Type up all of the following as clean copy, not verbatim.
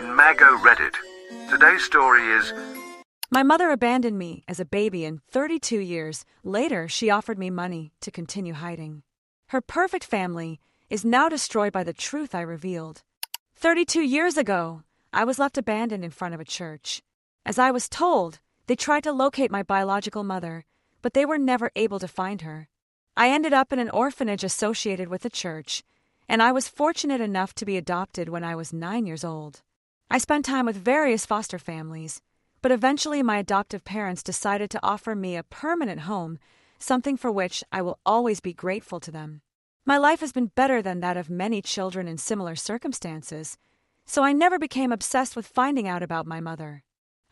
in Mago Reddit. Today's story is... My mother abandoned me as a baby, and 32 years later she offered me money to continue hiding. Her perfect family is now destroyed by the truth I revealed. 32 years ago, I was left abandoned in front of a church. As I was told, they tried to locate my biological mother, but they were never able to find her. I ended up in an orphanage associated with the church, and I was fortunate enough to be adopted when I was 9 years old. I spent time with various foster families, but eventually my adoptive parents decided to offer me a permanent home, something for which I will always be grateful to them. My life has been better than that of many children in similar circumstances, so I never became obsessed with finding out about my mother.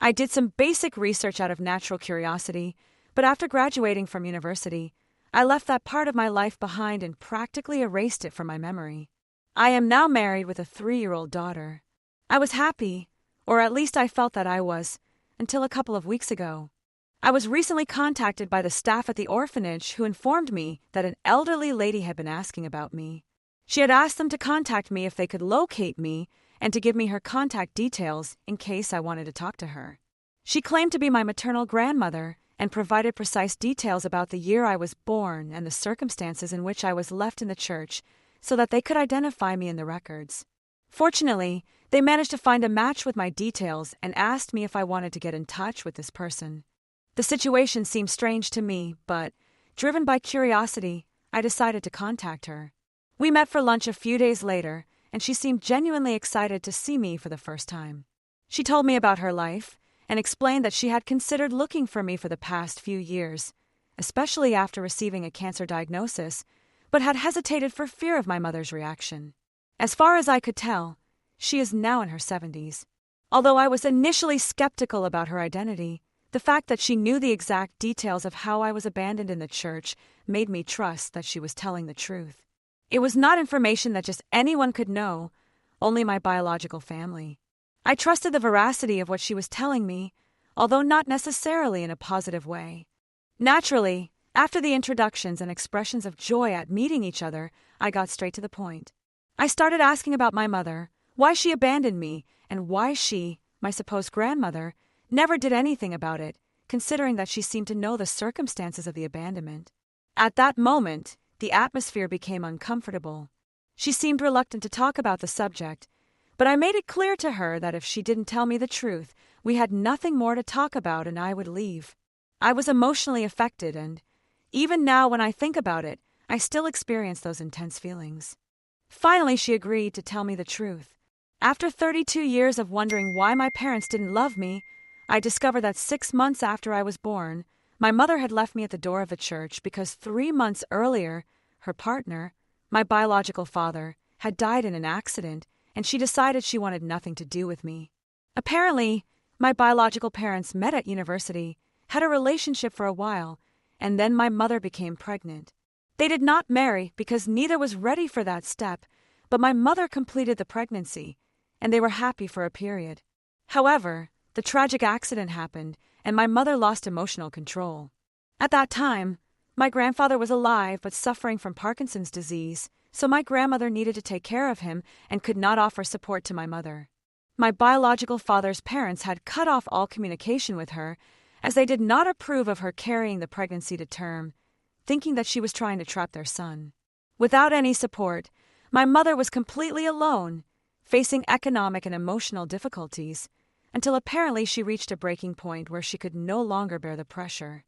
I did some basic research out of natural curiosity, but after graduating from university, I left that part of my life behind and practically erased it from my memory. I am now married with a 3-year-old daughter. I was happy, or at least I felt that I was, until a couple of weeks ago. I was recently contacted by the staff at the orphanage who informed me that an elderly lady had been asking about me. She had asked them to contact me if they could locate me and to give me her contact details in case I wanted to talk to her. She claimed to be my maternal grandmother and provided precise details about the year I was born and the circumstances in which I was left in the church so that they could identify me in the records. Fortunately, they managed to find a match with my details and asked me if I wanted to get in touch with this person. The situation seemed strange to me, but, driven by curiosity, I decided to contact her. We met for lunch a few days later, and she seemed genuinely excited to see me for the first time. She told me about her life and explained that she had considered looking for me for the past few years, especially after receiving a cancer diagnosis, but had hesitated for fear of my mother's reaction. As far as I could tell, she is now in her 70s. Although I was initially skeptical about her identity, the fact that she knew the exact details of how I was abandoned in the church made me trust that she was telling the truth. It was not information that just anyone could know, only my biological family. I trusted the veracity of what she was telling me, although not necessarily in a positive way. Naturally, after the introductions and expressions of joy at meeting each other, I got straight to the point. I started asking about my mother, why she abandoned me, and why she, my supposed grandmother, never did anything about it, considering that she seemed to know the circumstances of the abandonment. At that moment, the atmosphere became uncomfortable. She seemed reluctant to talk about the subject, but I made it clear to her that if she didn't tell me the truth, we had nothing more to talk about and I would leave. I was emotionally affected, and even now when I think about it, I still experience those intense feelings. Finally, she agreed to tell me the truth. After 32 years of wondering why my parents didn't love me, I discovered that 6 months after I was born, my mother had left me at the door of the church because 3 months earlier, her partner, my biological father, had died in an accident, and she decided she wanted nothing to do with me. Apparently, my biological parents met at university, had a relationship for a while, and then my mother became pregnant. They did not marry because neither was ready for that step, but my mother completed the pregnancy, and they were happy for a period. However, the tragic accident happened, and my mother lost emotional control. At that time, my grandfather was alive but suffering from Parkinson's disease, so my grandmother needed to take care of him and could not offer support to my mother. My biological father's parents had cut off all communication with her, as they did not approve of her carrying the pregnancy to term, thinking that she was trying to trap their son. Without any support, my mother was completely alone, facing economic and emotional difficulties, until apparently she reached a breaking point where she could no longer bear the pressure.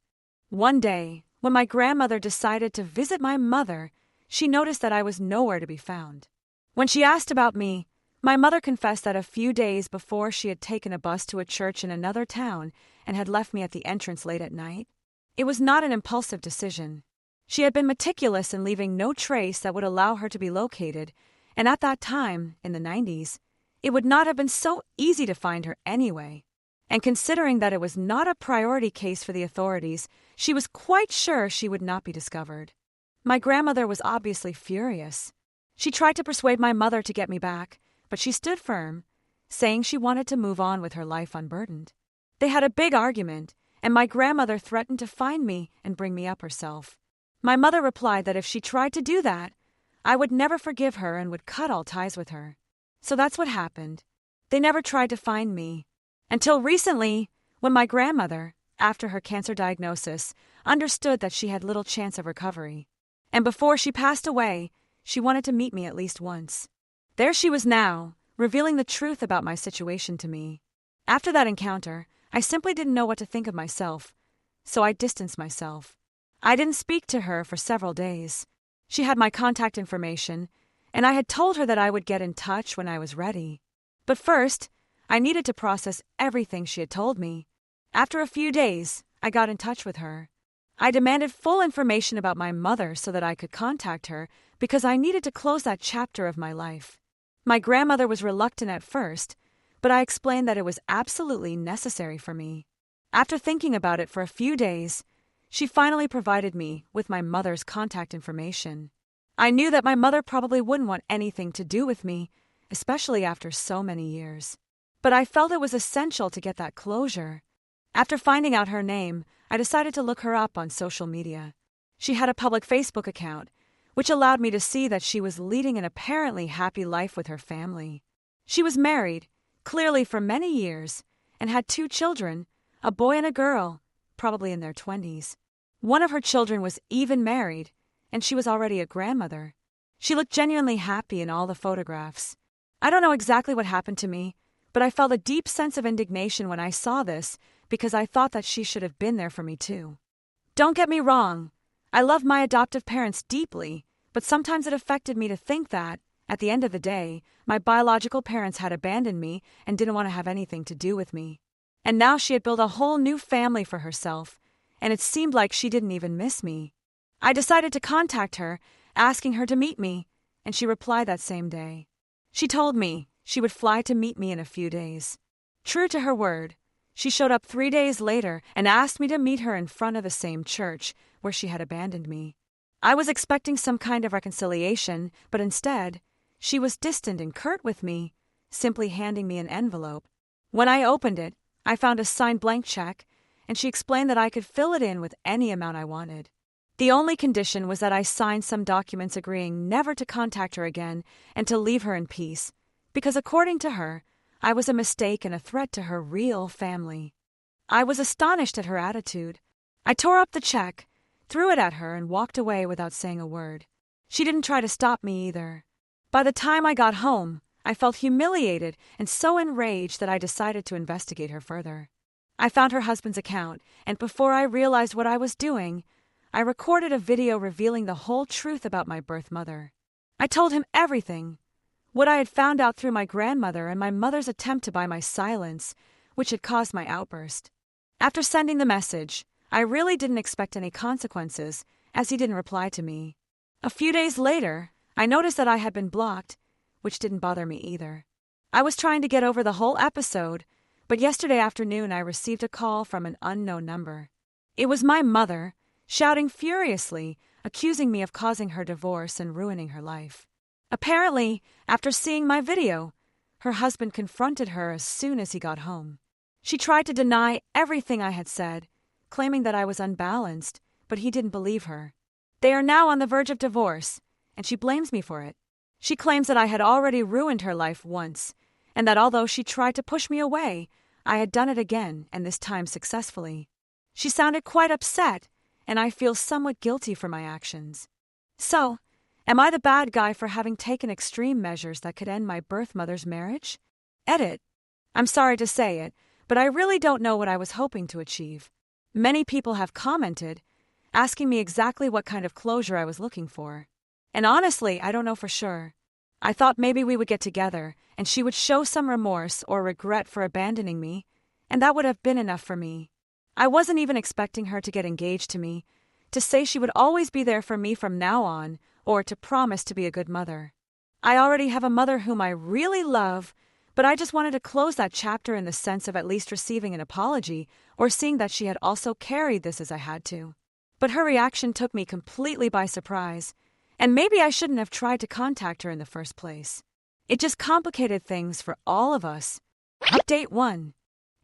One day, when my grandmother decided to visit my mother, she noticed that I was nowhere to be found. When she asked about me, my mother confessed that a few days before she had taken a bus to a church in another town and had left me at the entrance late at night. It was not an impulsive decision. She had been meticulous in leaving no trace that would allow her to be located, and at that time, in the 90s, it would not have been so easy to find her anyway. And considering that it was not a priority case for the authorities, she was quite sure she would not be discovered. My grandmother was obviously furious. She tried to persuade my mother to get me back, but she stood firm, saying she wanted to move on with her life unburdened. They had a big argument, and my grandmother threatened to find me and bring me up herself. My mother replied that if she tried to do that, I would never forgive her and would cut all ties with her. So that's what happened. They never tried to find me. Until recently, when my grandmother, after her cancer diagnosis, understood that she had little chance of recovery. And before she passed away, she wanted to meet me at least once. There she was now, revealing the truth about my situation to me. After that encounter, I simply didn't know what to think of myself, so I distanced myself. I didn't speak to her for several days. She had my contact information, and I had told her that I would get in touch when I was ready. But first, I needed to process everything she had told me. After a few days, I got in touch with her. I demanded full information about my mother so that I could contact her because I needed to close that chapter of my life. My grandmother was reluctant at first, but I explained that it was absolutely necessary for me. After thinking about it for a few days, she finally provided me with my mother's contact information. I knew that my mother probably wouldn't want anything to do with me, especially after so many years. But I felt it was essential to get that closure. After finding out her name, I decided to look her up on social media. She had a public Facebook account, which allowed me to see that she was leading an apparently happy life with her family. She was married, clearly for many years, and had 2 children, a boy and a girl, probably in their 20s. One of her children was even married, and she was already a grandmother. She looked genuinely happy in all the photographs. I don't know exactly what happened to me, but I felt a deep sense of indignation when I saw this because I thought that she should have been there for me too. Don't get me wrong, I love my adoptive parents deeply, but sometimes it affected me to think that, at the end of the day, my biological parents had abandoned me and didn't want to have anything to do with me. And now she had built a whole new family for herself, and it seemed like she didn't even miss me. I decided to contact her, asking her to meet me, and she replied that same day. She told me she would fly to meet me in a few days. True to her word, she showed up 3 days later and asked me to meet her in front of the same church where she had abandoned me. I was expecting some kind of reconciliation, but instead, she was distant and curt with me, simply handing me an envelope. When I opened it, I found a signed blank check, and she explained that I could fill it in with any amount I wanted. The only condition was that I sign some documents agreeing never to contact her again and to leave her in peace, because according to her, I was a mistake and a threat to her real family. I was astonished at her attitude. I tore up the check, threw it at her, and walked away without saying a word. She didn't try to stop me either. By the time I got home, I felt humiliated and so enraged that I decided to investigate her further. I found her husband's account, and before I realized what I was doing, I recorded a video revealing the whole truth about my birth mother. I told him everything, what I had found out through my grandmother and my mother's attempt to buy my silence, which had caused my outburst. After sending the message, I really didn't expect any consequences, as he didn't reply to me. A few days later, I noticed that I had been blocked, which didn't bother me either. I was trying to get over the whole episode, but yesterday afternoon I received a call from an unknown number. It was my mother, shouting furiously, accusing me of causing her divorce and ruining her life. Apparently, after seeing my video, her husband confronted her as soon as he got home. She tried to deny everything I had said, claiming that I was unbalanced, but he didn't believe her. They are now on the verge of divorce, and she blames me for it. She claims that I had already ruined her life once, and that although she tried to push me away, I had done it again, and this time successfully. She sounded quite upset, and I feel somewhat guilty for my actions. So, am I the bad guy for having taken extreme measures that could end my birth mother's marriage? Edit. I'm sorry to say it, but I really don't know what I was hoping to achieve. Many people have commented, asking me exactly what kind of closure I was looking for. And honestly, I don't know for sure. I thought maybe we would get together, and she would show some remorse or regret for abandoning me, and that would have been enough for me. I wasn't even expecting her to get engaged to me, to say she would always be there for me from now on, or to promise to be a good mother. I already have a mother whom I really love, but I just wanted to close that chapter in the sense of at least receiving an apology or seeing that she had also carried this as I had to. But her reaction took me completely by surprise, and maybe I shouldn't have tried to contact her in the first place. It just complicated things for all of us. Update 1.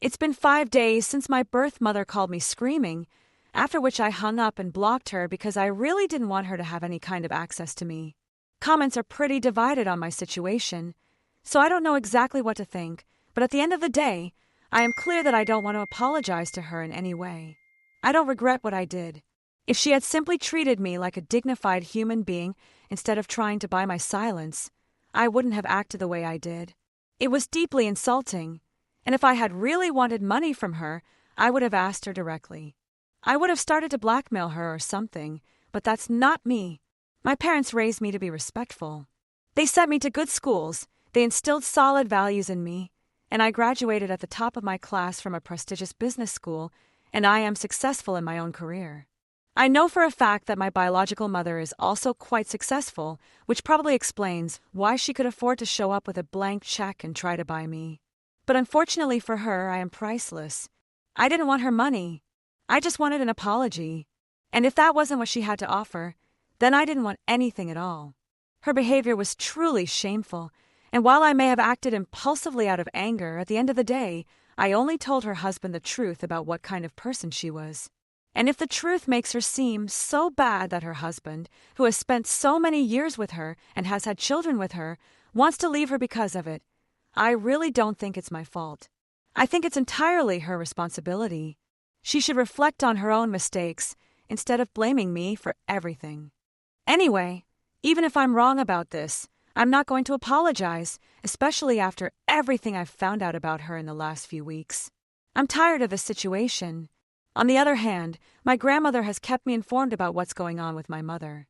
It's been 5 days since my birth mother called me screaming, after which I hung up and blocked her because I really didn't want her to have any kind of access to me. Comments are pretty divided on my situation, so I don't know exactly what to think, But at the end of the day, I am clear that I don't want to apologize to her in any way. I don't regret what I did. If she had simply treated me like a dignified human being instead of trying to buy my silence, I wouldn't have acted the way I did. It was deeply insulting, and if I had really wanted money from her, I would have asked her directly. I would have started to blackmail her or something, but that's not me. My parents raised me to be respectful. They sent me to good schools, they instilled solid values in me, and I graduated at the top of my class from a prestigious business school, and I am successful in my own career. I know for a fact that my biological mother is also quite successful, which probably explains why she could afford to show up with a blank check and try to buy me. But unfortunately for her, I am priceless. I didn't want her money. I just wanted an apology. And if that wasn't what she had to offer, then I didn't want anything at all. Her behavior was truly shameful, and while I may have acted impulsively out of anger, at the end of the day, I only told her husband the truth about what kind of person she was. And if the truth makes her seem so bad that her husband, who has spent so many years with her and has had children with her, wants to leave her because of it, I really don't think it's my fault. I think it's entirely her responsibility. She should reflect on her own mistakes instead of blaming me for everything. Anyway, even if I'm wrong about this, I'm not going to apologize, especially after everything I've found out about her in the last few weeks. I'm tired of this situation. On the other hand, my grandmother has kept me informed about what's going on with my mother.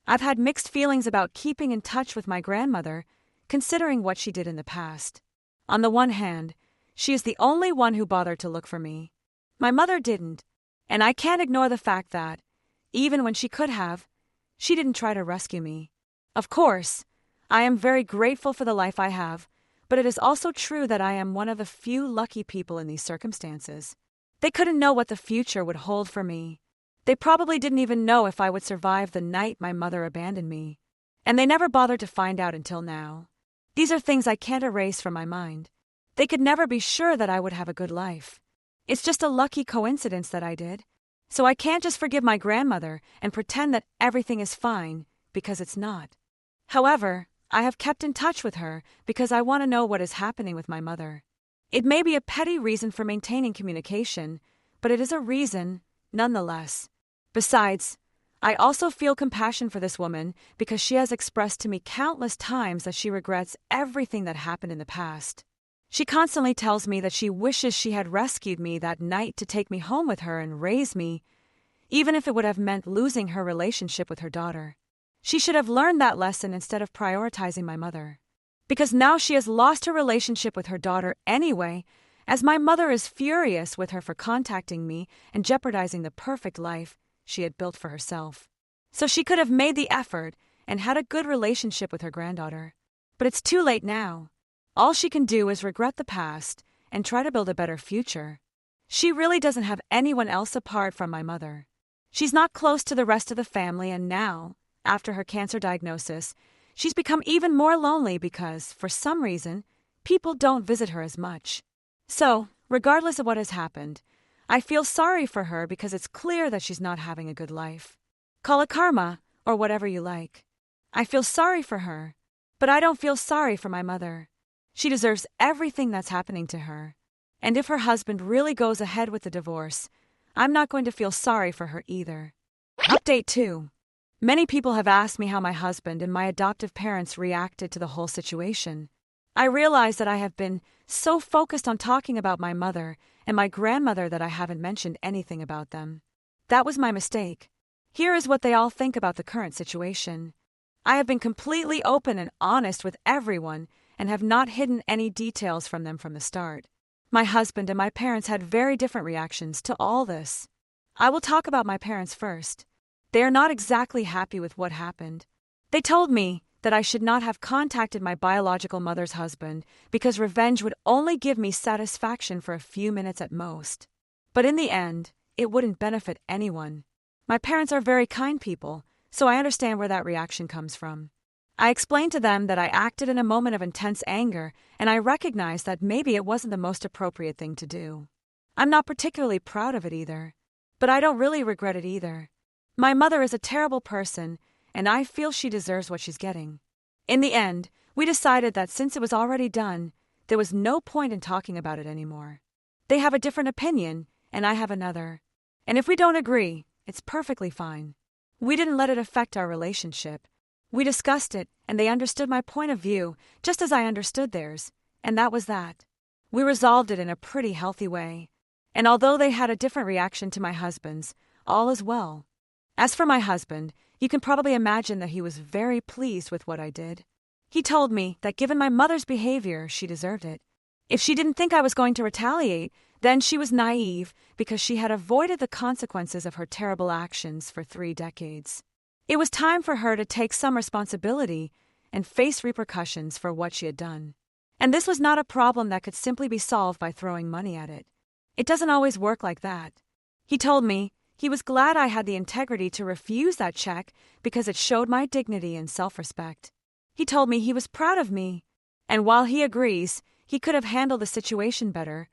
I've had mixed feelings about keeping in touch with my grandmother, considering what she did in the past. On the one hand, she is the only one who bothered to look for me. My mother didn't, and I can't ignore the fact that, even when she could have, she didn't try to rescue me. Of course, I am very grateful for the life I have, but it is also true that I am one of the few lucky people in these circumstances. They couldn't know what the future would hold for me. They probably didn't even know if I would survive the night my mother abandoned me. And they never bothered to find out until now. These are things I can't erase from my mind. They could never be sure that I would have a good life. It's just a lucky coincidence that I did. So I can't just forgive my grandmother and pretend that everything is fine, because it's not. However, I have kept in touch with her because I want to know what is happening with my mother. It may be a petty reason for maintaining communication, but it is a reason, nonetheless. Besides, I also feel compassion for this woman because she has expressed to me countless times that she regrets everything that happened in the past. She constantly tells me that she wishes she had rescued me that night to take me home with her and raise me, even if it would have meant losing her relationship with her daughter. She should have learned that lesson instead of prioritizing my mother. Because now she has lost her relationship with her daughter anyway, as my mother is furious with her for contacting me and jeopardizing the perfect life she had built for herself. So she could have made the effort and had a good relationship with her granddaughter. But it's too late now. All she can do is regret the past and try to build a better future. She really doesn't have anyone else apart from my mother. She's not close to the rest of the family, and now, after her cancer diagnosis, she's become even more lonely because, for some reason, people don't visit her as much. So, regardless of what has happened, I feel sorry for her because it's clear that she's not having a good life. Call it karma, or whatever you like. I feel sorry for her, but I don't feel sorry for my mother. She deserves everything that's happening to her. And if her husband really goes ahead with the divorce, I'm not going to feel sorry for her either. Update 2. Many people have asked me how my husband and my adoptive parents reacted to the whole situation. I realize that I have been so focused on talking about my mother and my grandmother that I haven't mentioned anything about them. That was my mistake. Here is what they all think about the current situation. I have been completely open and honest with everyone and have not hidden any details from them from the start. My husband and my parents had very different reactions to all this. I will talk about my parents first. They are not exactly happy with what happened. They told me that I should not have contacted my biological mother's husband because revenge would only give me satisfaction for a few minutes at most. But in the end, it wouldn't benefit anyone. My parents are very kind people, so I understand where that reaction comes from. I explained to them that I acted in a moment of intense anger, and I recognized that maybe it wasn't the most appropriate thing to do. I'm not particularly proud of it either, but I don't really regret it either. My mother is a terrible person, and I feel she deserves what she's getting. In the end, we decided that since it was already done, there was no point in talking about it anymore. They have a different opinion, and I have another. And if we don't agree, it's perfectly fine. We didn't let it affect our relationship. We discussed it, and they understood my point of view, just as I understood theirs, and that was that. We resolved it in a pretty healthy way. And although they had a different reaction to my husband's, all is well. As for my husband, you can probably imagine that he was very pleased with what I did. He told me that given my mother's behavior, she deserved it. If she didn't think I was going to retaliate, then she was naive because she had avoided the consequences of her terrible actions for 3 decades. It was time for her to take some responsibility and face repercussions for what she had done. And this was not a problem that could simply be solved by throwing money at it. It doesn't always work like that. He told me he was glad I had the integrity to refuse that check because it showed my dignity and self-respect. He told me he was proud of me, and while he agrees he could have handled the situation better,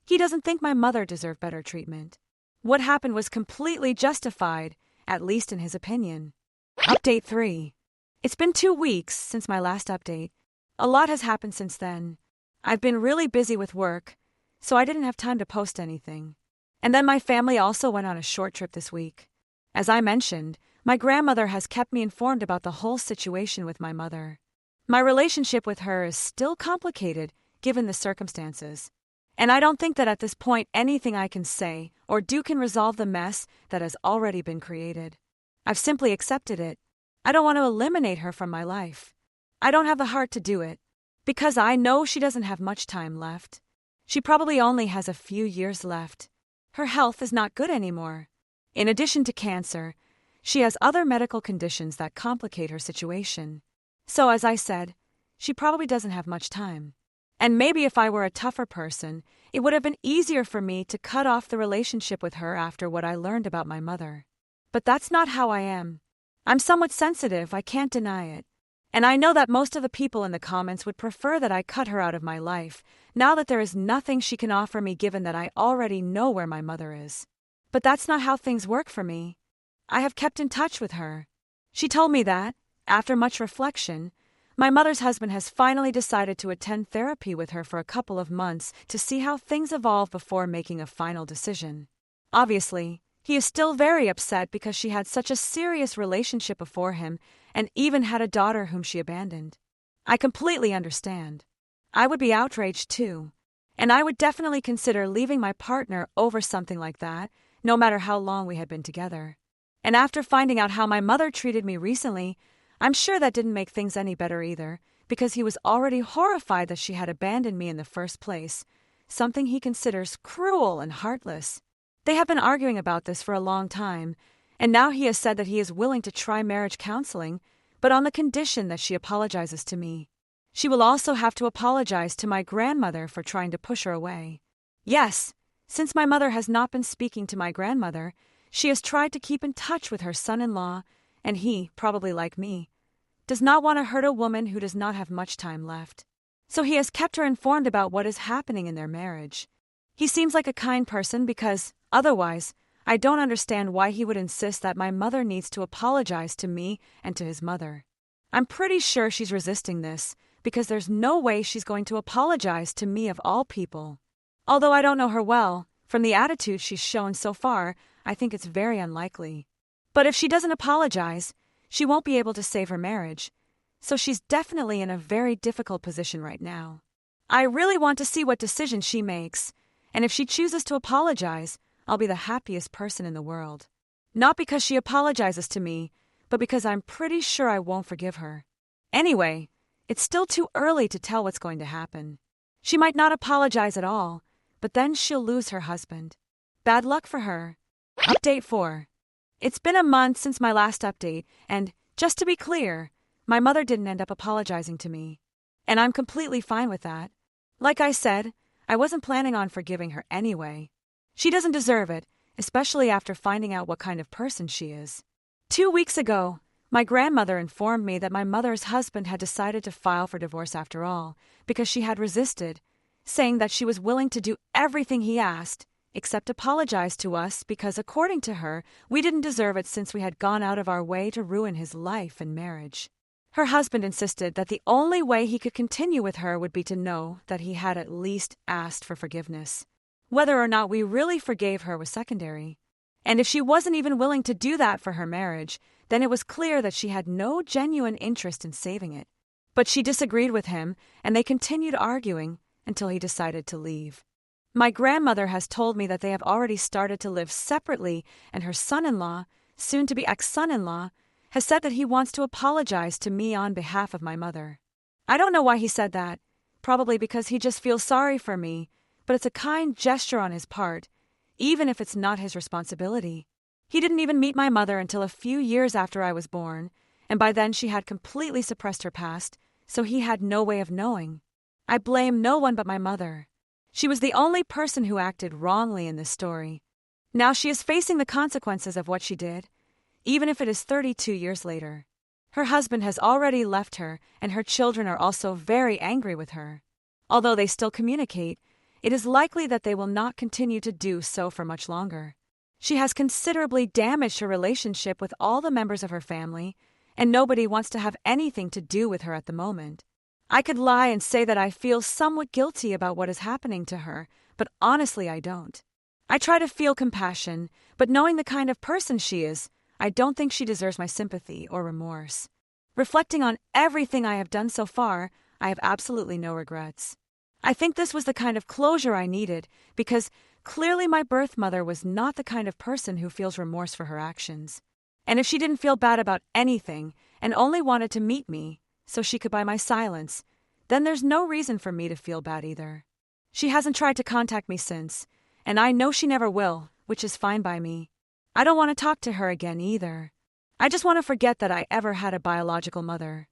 he doesn't think my mother deserved better treatment. What happened was completely justified, at least in his opinion. Update 3. It's been 2 weeks since my last update. A lot has happened since then. I've been really busy with work, so I didn't have time to post anything. And then my family also went on a short trip this week. As I mentioned, my grandmother has kept me informed about the whole situation with my mother. My relationship with her is still complicated given the circumstances. And I don't think that at this point anything I can say or do can resolve the mess that has already been created. I've simply accepted it. I don't want to eliminate her from my life. I don't have the heart to do it, because I know she doesn't have much time left. She probably only has a few years left. Her health is not good anymore. In addition to cancer, she has other medical conditions that complicate her situation. So as I said, she probably doesn't have much time. And maybe if I were a tougher person, it would have been easier for me to cut off the relationship with her after what I learned about my mother. But that's not how I am. I'm somewhat sensitive, I can't deny it. And I know that most of the people in the comments would prefer that I cut her out of my life, now that there is nothing she can offer me given that I already know where my mother is. But that's not how things work for me. I have kept in touch with her. She told me that, after much reflection, my mother's husband has finally decided to attend therapy with her for a couple of months to see how things evolve before making a final decision. Obviously, he is still very upset because she had such a serious relationship before him and even had a daughter whom she abandoned. I completely understand. I would be outraged too, and I would definitely consider leaving my partner over something like that, no matter how long we had been together. And after finding out how my mother treated me recently, I'm sure that didn't make things any better either, because he was already horrified that she had abandoned me in the first place, something he considers cruel and heartless. They have been arguing about this for a long time, and now he has said that he is willing to try marriage counseling, but on the condition that she apologizes to me. She will also have to apologize to my grandmother for trying to push her away. Yes, since my mother has not been speaking to my grandmother, she has tried to keep in touch with her son-in-law, and he, probably like me, does not want to hurt a woman who does not have much time left. So he has kept her informed about what is happening in their marriage. He seems like a kind person because, otherwise, I don't understand why he would insist that my mother needs to apologize to me and to his mother. I'm pretty sure she's resisting this, because there's no way she's going to apologize to me of all people. Although I don't know her well, from the attitude she's shown so far, I think it's very unlikely. But if she doesn't apologize, she won't be able to save her marriage, so she's definitely in a very difficult position right now. I really want to see what decision she makes, and if she chooses to apologize, I'll be the happiest person in the world. Not because she apologizes to me, but because I'm pretty sure I won't forgive her. Anyway, it's still too early to tell what's going to happen. She might not apologize at all, but then she'll lose her husband. Bad luck for her. Update 4. It's been a month since my last update, and, just to be clear, my mother didn't end up apologizing to me. And I'm completely fine with that. Like I said, I wasn't planning on forgiving her anyway. She doesn't deserve it, especially after finding out what kind of person she is. 2 weeks ago, my grandmother informed me that my mother's husband had decided to file for divorce after all, because she had resisted, saying that she was willing to do everything he asked, except apologize to us because, according to her, we didn't deserve it since we had gone out of our way to ruin his life and marriage. Her husband insisted that the only way he could continue with her would be to know that he had at least asked for forgiveness. Whether or not we really forgave her was secondary. And if she wasn't even willing to do that for her marriage, then it was clear that she had no genuine interest in saving it. But she disagreed with him, and they continued arguing until he decided to leave. My grandmother has told me that they have already started to live separately, and her son-in-law, soon to be ex-son-in-law, has said that he wants to apologize to me on behalf of my mother. I don't know why he said that, probably because he just feels sorry for me, but it's a kind gesture on his part, even if it's not his responsibility. He didn't even meet my mother until a few years after I was born, and by then she had completely suppressed her past, so he had no way of knowing. I blame no one but my mother. She was the only person who acted wrongly in this story. Now she is facing the consequences of what she did, even if it is 32 years later. Her husband has already left her, and her children are also very angry with her. Although they still communicate, it is likely that they will not continue to do so for much longer. She has considerably damaged her relationship with all the members of her family, and nobody wants to have anything to do with her at the moment. I could lie and say that I feel somewhat guilty about what is happening to her, but honestly I don't. I try to feel compassion, but knowing the kind of person she is, I don't think she deserves my sympathy or remorse. Reflecting on everything I have done so far, I have absolutely no regrets. I think this was the kind of closure I needed, because clearly my birth mother was not the kind of person who feels remorse for her actions. And if she didn't feel bad about anything and only wanted to meet me so she could buy my silence, then there's no reason for me to feel bad either. She hasn't tried to contact me since, and I know she never will, which is fine by me. I don't want to talk to her again either. I just want to forget that I ever had a biological mother.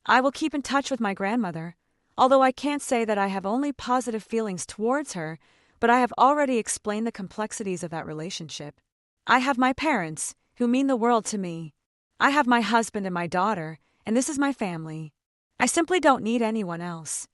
I will keep in touch with my grandmother, although I can't say that I have only positive feelings towards her, but I have already explained the complexities of that relationship. I have my parents, who mean the world to me. I have my husband and my daughter, and this is my family. I simply don't need anyone else.